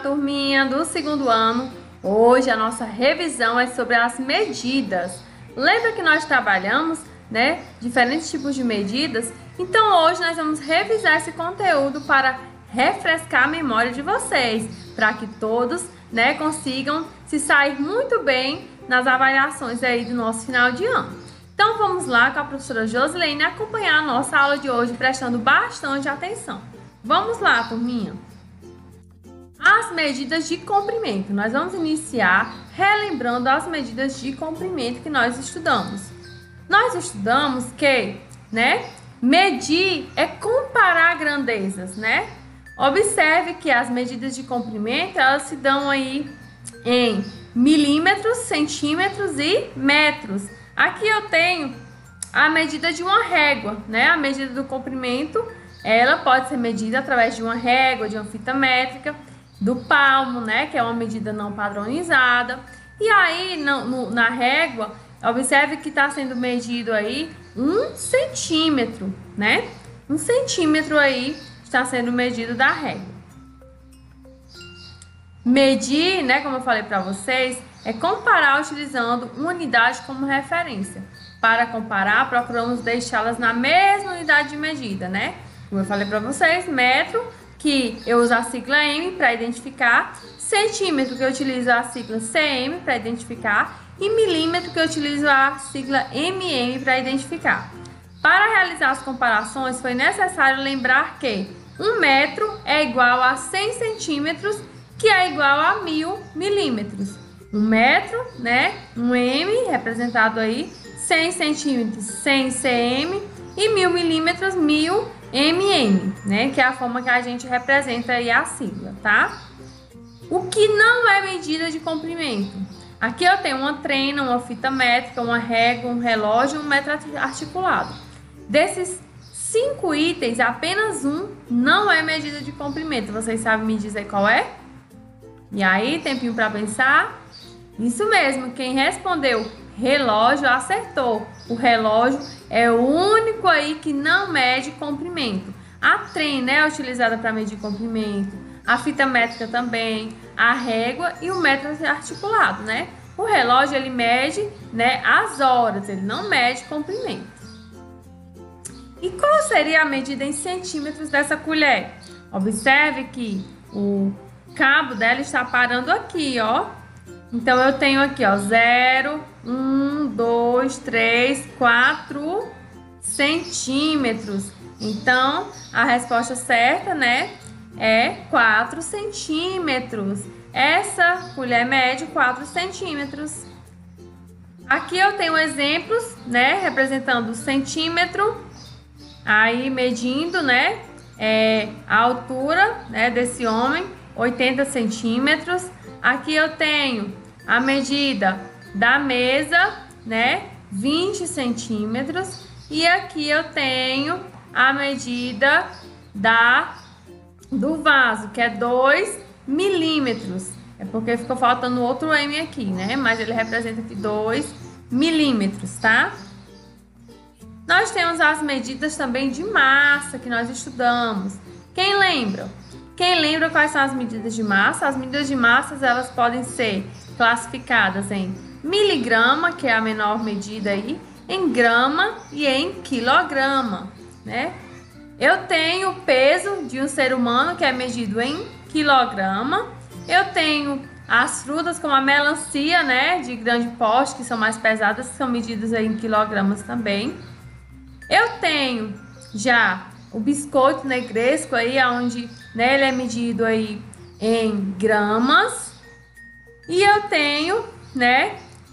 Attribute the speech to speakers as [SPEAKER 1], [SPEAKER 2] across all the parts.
[SPEAKER 1] turminha do segundo ano. Hoje a nossa revisão é sobre as medidas. Lembra que nós trabalhamos, diferentes tipos de medidas? Então hoje nós vamos revisar esse conteúdo para refrescar a memória de vocês, para que todos, consigam se sair muito bem nas avaliações aí do nosso final de ano. Então vamos lá com a professora Josilene acompanhar a nossa aula de hoje, prestando bastante atenção. Vamos lá, turminha! As medidas de comprimento. Nós vamos iniciar relembrando as medidas de comprimento que nós estudamos. Nós estudamos que, medir é comparar grandezas, Observe que as medidas de comprimento, elas se dão aí em milímetros, centímetros e metros. Aqui eu tenho a medida de uma régua, A medida do comprimento, ela pode ser medida através de uma régua, de uma fita métrica, do palmo, que é uma medida não padronizada. E aí, na régua, observe que está sendo medido aí 1 centímetro, 1 centímetro aí está sendo medido da régua. Medir, como eu falei para vocês, é comparar utilizando uma unidade como referência. Para comparar, procuramos deixá-las na mesma unidade de medida, Como eu falei para vocês, metro, que eu uso a sigla M para identificar, centímetro, que eu utilizo a sigla CM para identificar, e milímetro, que eu utilizo a sigla MM para identificar. Para realizar as comparações, foi necessário lembrar que 1 metro é igual a 100 centímetros, que é igual a 1000 milímetros. 1 metro, 1 M, representado aí, 100 centímetros, 100 cm, e 1000 milímetros, 1000 mm, que é a forma que a gente representa aí a sigla, tá? O que não é medida de comprimento? Aqui eu tenho uma trena, uma fita métrica, uma régua, um relógio e um metro articulado. Desses 5 itens, apenas um não é medida de comprimento. Vocês sabem me dizer qual é? E aí, tempinho para pensar? Isso mesmo, quem respondeu relógio acertou. O relógio é o único aí que não mede comprimento. A trena é utilizada para medir comprimento, a fita métrica também, a régua e o metro articulado, O relógio ele mede, as horas, ele não mede comprimento. E qual seria a medida em centímetros dessa colher? Observe que o cabo dela está parando aqui, ó. Então eu tenho aqui, ó, 0, 1, 2, 3, 4 centímetros. Então a resposta certa, é 4 centímetros. Essa colher mede 4 centímetros. Aqui eu tenho exemplos, representando o centímetro, aí medindo, a altura, desse homem, 80 centímetros. Aqui eu tenho a medida da mesa, 20 centímetros. E aqui eu tenho a medida do vaso, que é 2 milímetros. É porque ficou faltando outro M aqui, Mas ele representa aqui 2 milímetros, tá? Nós temos as medidas também de massa que nós estudamos. Quem lembra? Quem lembra quais são as medidas de massa? As medidas de massas, elas podem ser classificadas em miligrama, que é a menor medida aí, em grama e em quilograma, Eu tenho o peso de um ser humano, que é medido em quilograma. Eu tenho as frutas, como a melancia, de grande porte, que são mais pesadas, que são medidas aí em quilogramas também. Eu tenho já o biscoito negresco aí, onde ele é medido aí em gramas. E eu tenho,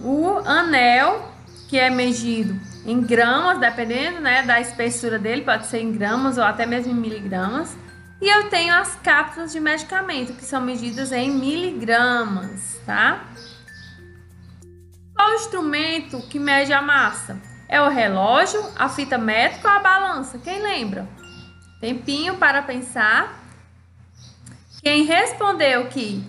[SPEAKER 1] o anel, que é medido em gramas, dependendo, da espessura dele, pode ser em gramas ou até mesmo em miligramas. E eu tenho as cápsulas de medicamento, que são medidas em miligramas, tá? Qual o instrumento que mede a massa? É o relógio, a fita métrica ou a balança? Quem lembra? Tempinho para pensar. Quem respondeu que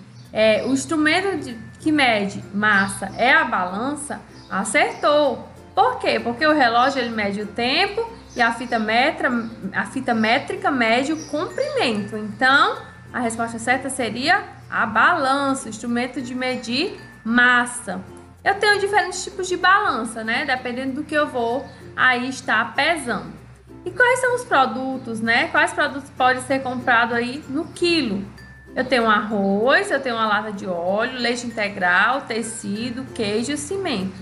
[SPEAKER 1] o instrumento que mede massa é a balança, acertou. Por quê? Porque o relógio ele mede o tempo e a fita métrica mede o comprimento. Então, a resposta certa seria A balança, o instrumento de medir massa. Eu tenho diferentes tipos de balança, né? Dependendo do que eu vou aí estar pesando. E quais são os produtos, né? Quais produtos podem ser comprados aí no quilo? Eu tenho arroz, eu tenho uma lata de óleo, leite integral, tecido, queijo e cimento.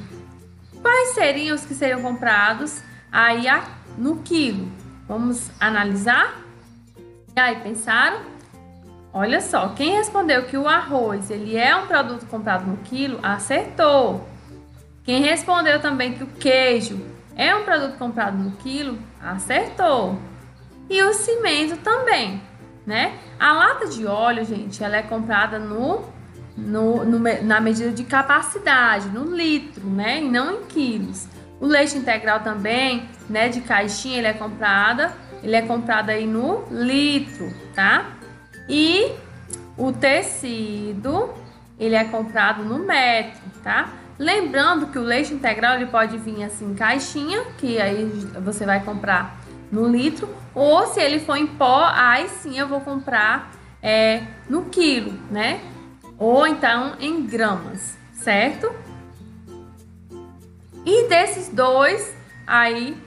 [SPEAKER 1] Quais seriam os que seriam comprados aí no quilo? Vamos analisar? E aí, pensaram? Olha só, quem respondeu que o arroz ele é um produto comprado no quilo, acertou. Quem respondeu também que o queijo é um produto comprado no quilo, acertou. E o cimento também, né? A lata de óleo, gente, ela é comprada na medida de capacidade, no litro, né? E não em quilos. O leite integral também, né? De caixinha, ele é comprado aí no litro, tá? E o tecido, ele é comprado no metro, tá? Lembrando que o leite integral, ele pode vir assim em caixinha, que aí você vai comprar no litro, ou se ele for em pó, aí sim eu vou comprar no quilo, né? Ou então em gramas, certo? E desses dois aí,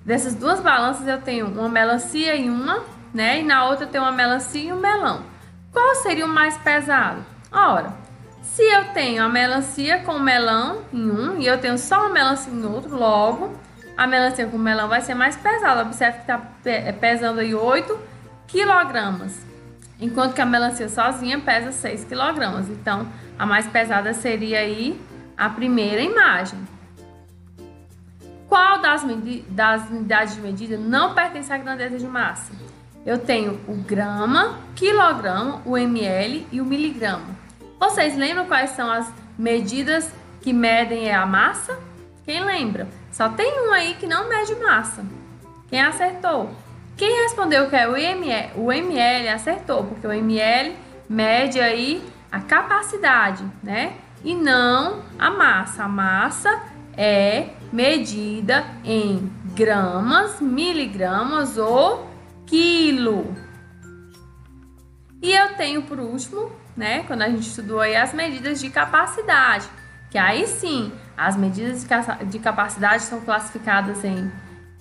[SPEAKER 1] dessas duas balanças eu tenho uma melancia e uma, né? E na outra eu tenho uma melancia e um melão. Qual seria o mais pesado? Ora, se eu tenho a melancia com o melão em um e eu tenho só uma melancia em outro, logo a melancia com o melão vai ser mais pesada. Observe que está pesando aí 8 quilogramas, enquanto que a melancia sozinha pesa 6 quilogramas. Então, a mais pesada seria aí a primeira imagem. Qual das unidades de medida não pertence à grandeza de massa? Eu tenho o grama, quilograma, o ml e o miligrama. Vocês lembram quais são as medidas que medem a massa? Quem lembra? Só tem um aí que não mede massa. Quem acertou? Quem respondeu que é o ml acertou, porque o ml mede aí a capacidade, né? E não a massa. A massa é medida em gramas, miligramas ou quilo. E eu tenho por último, né, quando a gente estudou aí as medidas de capacidade, que aí sim, as medidas de capacidade são classificadas em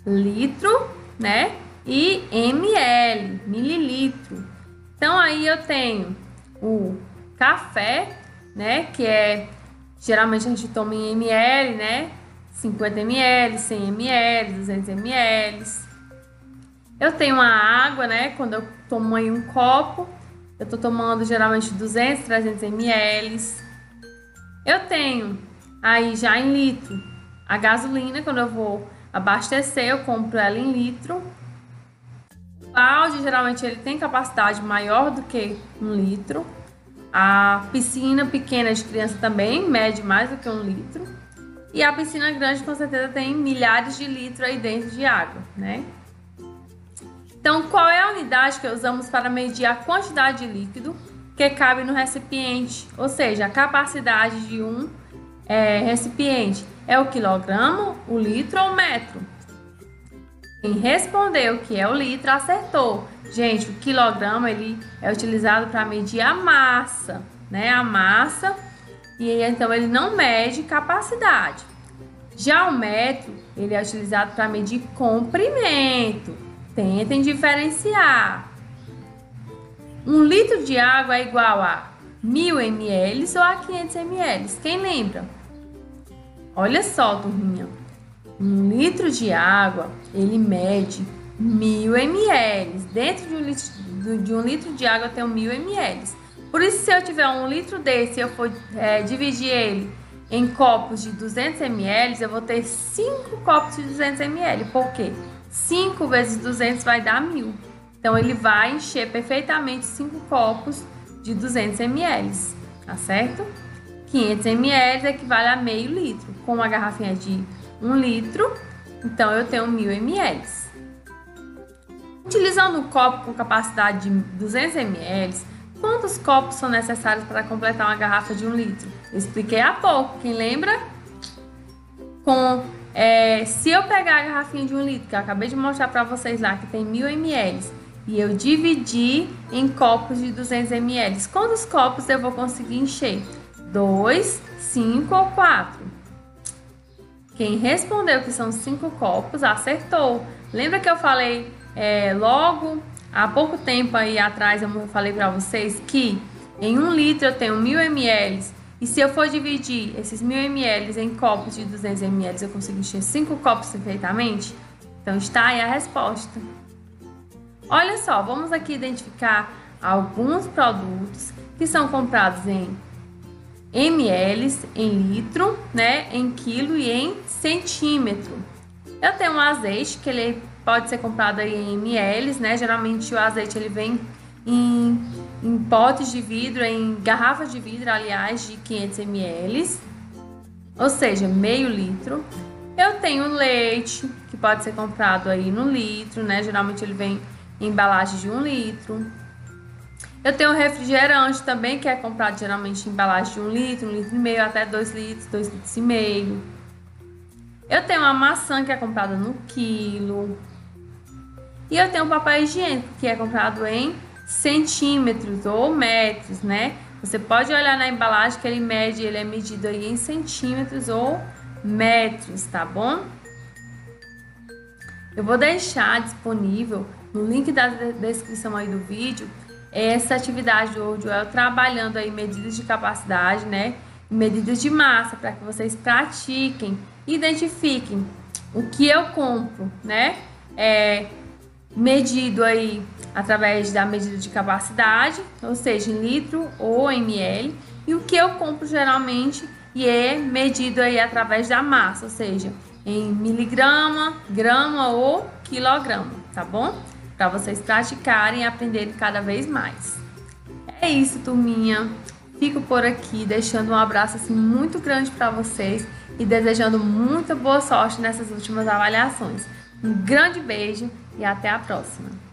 [SPEAKER 1] litro, né, e ml, mililitro. Então aí eu tenho o café, né, que geralmente a gente toma em ml, né, 50 ml, 100 ml, 200 ml. Eu tenho a água, né? Quando eu tomo aí um copo, eu tô tomando geralmente 200, 300 ml. Eu tenho aí já em litro a gasolina, quando eu vou abastecer, eu compro ela em litro. O balde, geralmente, ele tem capacidade maior do que 1 litro. A piscina pequena de criança também mede mais do que 1 litro. E a piscina grande, com certeza, tem milhares de litros aí dentro de água, né? Então, qual é a unidade que usamos para medir a quantidade de líquido que cabe no recipiente? Ou seja, a capacidade de um recipiente é o quilograma, o litro ou o metro? Quem respondeu que é o litro acertou. Gente, o quilograma ele é utilizado para medir a massa, né? A massa, e então ele não mede capacidade. Já o metro, ele é utilizado para medir comprimento. Tentem diferenciar. 1 litro de água é igual a 1000 ml ou a 500 ml? Quem lembra? Olha só, turminha. 1 litro de água, ele mede 1000 ml. Dentro de um litro de água tem 1000 ml. Por isso, se eu tiver 1 litro desse e eu for dividir ele em copos de 200 ml, eu vou ter 5 copos de 200 ml. Por quê? 5 vezes 200 vai dar 1000. Então, ele vai encher perfeitamente 5 copos de 200 ml, tá certo? 500 ml equivale a meio litro. Com uma garrafinha de 1 litro, então eu tenho 1000 ml. Utilizando um copo com capacidade de 200 ml, quantos copos são necessários para completar uma garrafa de 1 litro? Eu expliquei há pouco, quem lembra? Se eu pegar a garrafinha de 1 litro, que eu acabei de mostrar para vocês lá, que tem 1000 ml, e eu dividi em copos de 200 ml. Quantos copos eu vou conseguir encher? 2, 5 ou 4? Quem respondeu que são 5 copos, acertou. Lembra que eu falei logo há pouco tempo aí atrás, eu falei para vocês que em 1 litro eu tenho 1000 ml. E se eu for dividir esses 1000 ml em copos de 200 ml, eu consigo encher 5 copos perfeitamente? Então está aí a resposta. Olha só, vamos aqui identificar alguns produtos que são comprados em ml, em litro, né, em quilo e em centímetro. Eu tenho um azeite que ele pode ser comprado aí em ml, né? Geralmente o azeite ele vem em potes de vidro, em garrafas de vidro, aliás, de 500 ml, ou seja, meio litro. Eu tenho leite, que pode ser comprado aí no litro, né? Geralmente ele vem em embalagem de 1 litro. Eu tenho refrigerante também, que é comprado geralmente em embalagem de 1 litro, 1 litro e meio, até 2 litros, 2 litros e meio. Eu tenho a maçã, que é comprada no quilo. E eu tenho o papel higiênico, que é comprado em centímetros ou metros, né? Você pode olhar na embalagem que ele é medido aí em centímetros ou metros, tá bom? Eu vou deixar disponível no link da descrição aí do vídeo essa atividade do Joel trabalhando aí medidas de capacidade, né? Medidas de massa, para que vocês pratiquem, identifiquem o que eu compro, né? Medido aí através da medida de capacidade, ou seja, em litro ou ml, e o que eu compro geralmente e é medido aí através da massa, ou seja, em miligrama, grama ou quilograma, tá bom? Para vocês praticarem e aprenderem cada vez mais. É isso, turminha. Fico por aqui, deixando um abraço assim muito grande para vocês e desejando muita boa sorte nessas últimas avaliações. Um grande beijo e até a próxima!